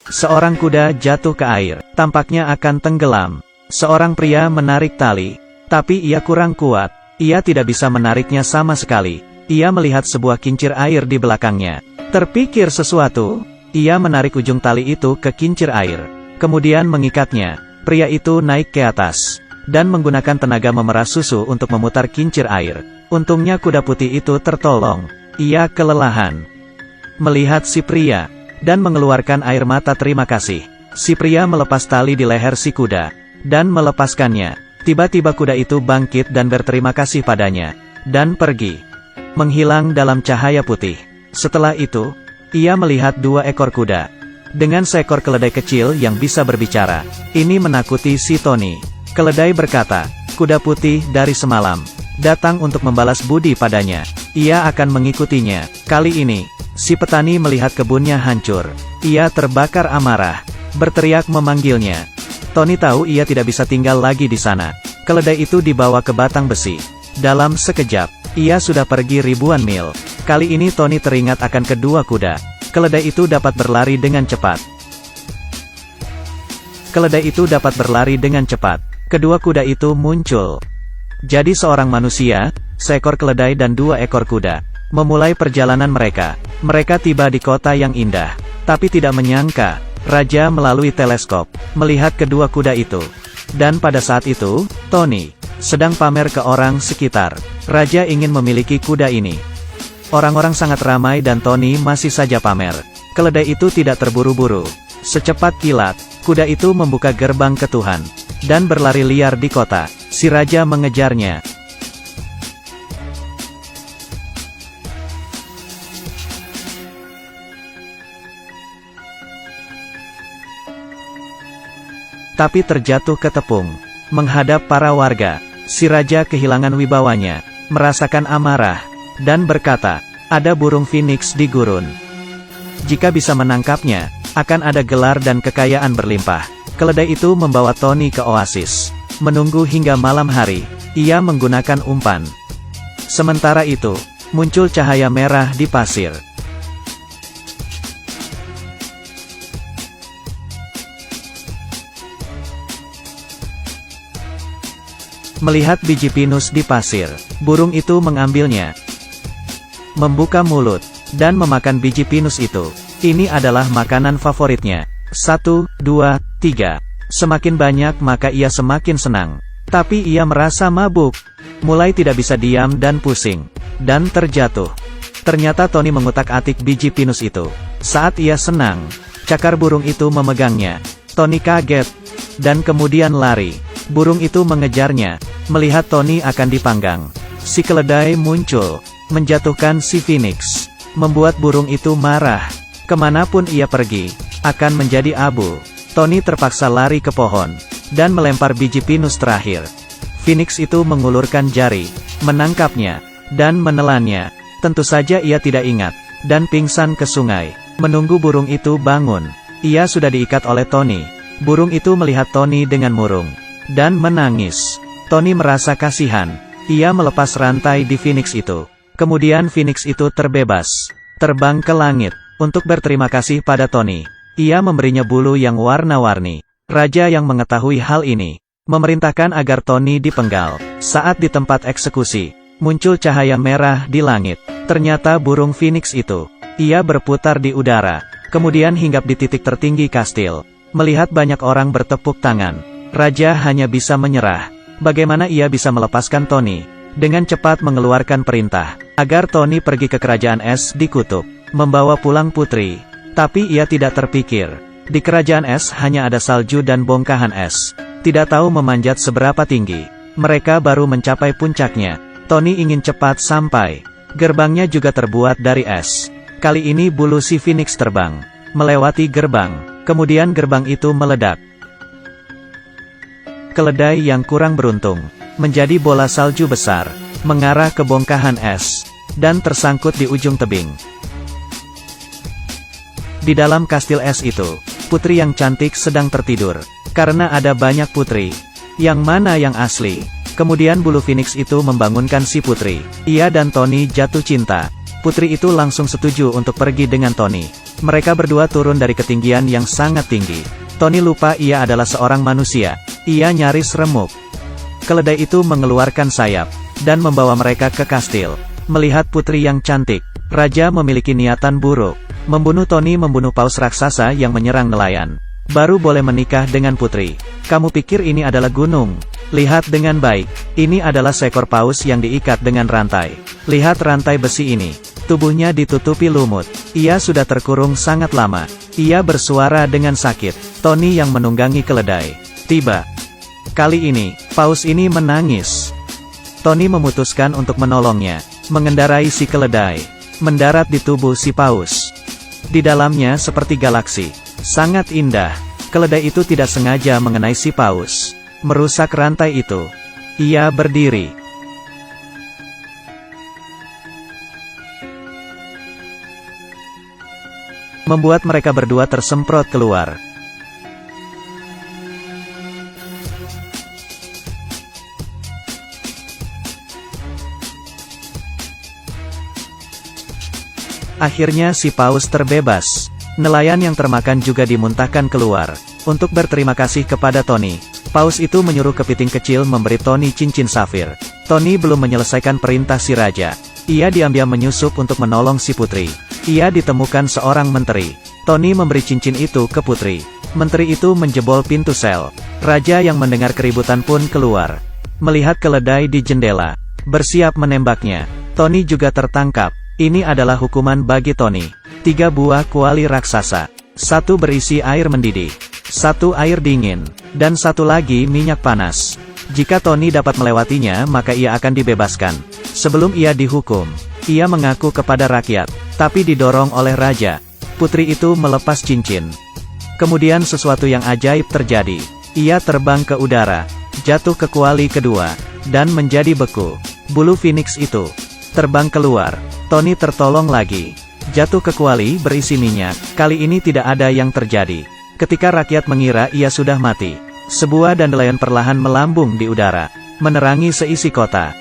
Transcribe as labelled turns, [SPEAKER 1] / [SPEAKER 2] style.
[SPEAKER 1] Seorang kuda jatuh ke air, tampaknya akan tenggelam. Seorang pria menarik tali, tapi ia kurang kuat. Ia tidak bisa menariknya sama sekali. Ia melihat sebuah kincir air di belakangnya. Terpikir sesuatu, ia menarik ujung tali itu ke kincir air. Kemudian mengikatnya. Pria itu naik ke atas, dan menggunakan tenaga memerah susu untuk memutar kincir air. Untungnya kuda putih itu tertolong. Ia kelelahan melihat si pria, dan mengeluarkan air mata terima kasih. Si pria melepas tali di leher si kuda, dan melepaskannya. Tiba-tiba kuda itu bangkit dan berterima kasih padanya, dan pergi, menghilang dalam cahaya putih. Setelah itu, ia melihat 2 ekor kuda, dengan seekor keledai kecil yang bisa berbicara. Ini menakuti si Tony. Keledai berkata, kuda putih dari semalam datang untuk membalas budi padanya. Ia akan mengikutinya. Kali ini, si petani melihat kebunnya hancur. Ia terbakar amarah, berteriak memanggilnya. Tony tahu ia tidak bisa tinggal lagi di sana. Keledai itu dibawa ke batang besi. Dalam sekejap, ia sudah pergi ribuan mil. Kali ini Tony teringat akan kedua kuda. Keledai itu dapat berlari dengan cepat. Keledai itu dapat berlari dengan cepat. Kedua kuda itu muncul. Jadi seorang manusia, seekor keledai dan 2 ekor kuda, memulai perjalanan mereka. Mereka tiba di kota yang indah. Tapi tidak menyangka, Raja melalui teleskop, melihat kedua kuda itu. Dan pada saat itu, Tony sedang pamer ke orang sekitar. Raja ingin memiliki kuda ini. Orang-orang sangat ramai dan Tony masih saja pamer. Keledai itu tidak terburu-buru. Secepat kilat, kuda itu membuka gerbang ke Tuhan, dan berlari liar di kota. Si raja mengejarnya. Tapi terjatuh ke tepung. Menghadap para warga, si raja kehilangan wibawanya, merasakan amarah, dan berkata, ada burung phoenix di gurun. Jika bisa menangkapnya, akan ada gelar dan kekayaan berlimpah. Keledai itu membawa Tony ke oasis. Menunggu hingga malam hari, ia menggunakan umpan. Sementara itu, muncul cahaya merah di pasir. Melihat biji pinus di pasir, burung itu mengambilnya, membuka mulut, dan memakan biji pinus itu. Ini adalah makanan favoritnya. 1, 2, 3. Semakin banyak maka ia semakin senang. Tapi ia merasa mabuk, mulai tidak bisa diam dan pusing, dan terjatuh. Ternyata Tony mengutak-atik biji pinus itu. Saat ia senang, cakar burung itu memegangnya. Tony kaget, dan kemudian lari. Burung itu mengejarnya, melihat Tony akan dipanggang. Si keledai muncul, menjatuhkan si phoenix, membuat burung itu marah. Kemanapun ia pergi, akan menjadi abu. Tony terpaksa lari ke pohon, dan melempar biji pinus terakhir. Phoenix itu mengulurkan jari, menangkapnya, dan menelannya. Tentu saja ia tidak ingat, dan pingsan ke sungai. Menunggu burung itu bangun, ia sudah diikat oleh Tony. Burung itu melihat Tony dengan murung, dan menangis. Tony merasa kasihan. Ia melepas rantai di phoenix itu. Kemudian phoenix itu terbebas, terbang ke langit, untuk berterima kasih pada Tony. Ia memberinya bulu yang warna-warni. Raja yang mengetahui hal ini, memerintahkan agar Tony dipenggal. Saat di tempat eksekusi, muncul cahaya merah di langit. Ternyata burung phoenix itu. Ia berputar di udara, kemudian hinggap di titik tertinggi kastil. Melihat banyak orang bertepuk tangan, Raja hanya bisa menyerah. Bagaimana ia bisa melepaskan Tony? Dengan cepat mengeluarkan perintah, agar Tony pergi ke kerajaan es di kutub, membawa pulang putri. Tapi ia tidak terpikir, di kerajaan es hanya ada salju dan bongkahan es. Tidak tahu memanjat seberapa tinggi. Mereka baru mencapai puncaknya. Tony ingin cepat sampai. Gerbangnya juga terbuat dari es. Kali ini bulu si phoenix terbang, melewati gerbang. Kemudian gerbang itu meledak. Keledai yang kurang beruntung, menjadi bola salju besar, mengarah ke bongkahan es, dan tersangkut di ujung tebing. Di dalam kastil es itu, putri yang cantik sedang tertidur. Karena ada banyak putri, yang mana yang asli? Kemudian bulu phoenix itu membangunkan si putri. Ia dan Tony jatuh cinta. Putri itu langsung setuju untuk pergi dengan Tony. Mereka berdua turun dari ketinggian yang sangat tinggi. Tony lupa ia adalah seorang manusia. Ia nyaris remuk. Keledai itu mengeluarkan sayap, dan membawa mereka ke kastil. Melihat putri yang cantik, raja memiliki niatan buruk. Membunuh Tony membunuh paus raksasa yang menyerang nelayan. Baru boleh menikah dengan putri. Kamu pikir ini adalah gunung? Lihat dengan baik. Ini adalah seekor paus yang diikat dengan rantai. Lihat rantai besi ini. Tubuhnya ditutupi lumut. Ia sudah terkurung sangat lama. Ia bersuara dengan sakit. Tony yang menunggangi keledai. Tiba. Kali ini, paus ini menangis. Tony memutuskan untuk menolongnya. Mengendarai si keledai. Mendarat di tubuh si paus. Di dalamnya seperti galaksi. Sangat indah. Keledai itu tidak sengaja mengenai si paus. Merusak rantai itu. Ia berdiri. Membuat mereka berdua tersemprot keluar. Akhirnya si paus terbebas. Nelayan yang termakan juga dimuntahkan keluar. Untuk berterima kasih kepada Tony, paus itu menyuruh kepiting kecil memberi Tony cincin safir. Tony belum menyelesaikan perintah si raja. Ia diam-diam menyusup untuk menolong si putri. Ia ditemukan seorang menteri. Tony memberi cincin itu ke putri. Menteri itu menjebol pintu sel. Raja yang mendengar keributan pun keluar. Melihat keledai di jendela, bersiap menembaknya. Tony juga tertangkap. Ini adalah hukuman bagi Tony. 3 buah kuali raksasa. 1 berisi air mendidih. 1 air dingin. Dan 1 lagi minyak panas. Jika Tony dapat melewatinya maka ia akan dibebaskan. Sebelum ia dihukum, ia mengaku kepada rakyat. Tapi didorong oleh raja. Putri itu melepas cincin. Kemudian sesuatu yang ajaib terjadi. Ia terbang ke udara. Jatuh ke kuali kedua. Dan menjadi beku. Bulu Phoenix itu terbang keluar. Tony tertolong lagi. Jatuh ke kuali berisi minyak. Kali ini tidak ada yang terjadi. Ketika rakyat mengira ia sudah mati, sebuah dandelion perlahan melambung di udara, menerangi seisi kota.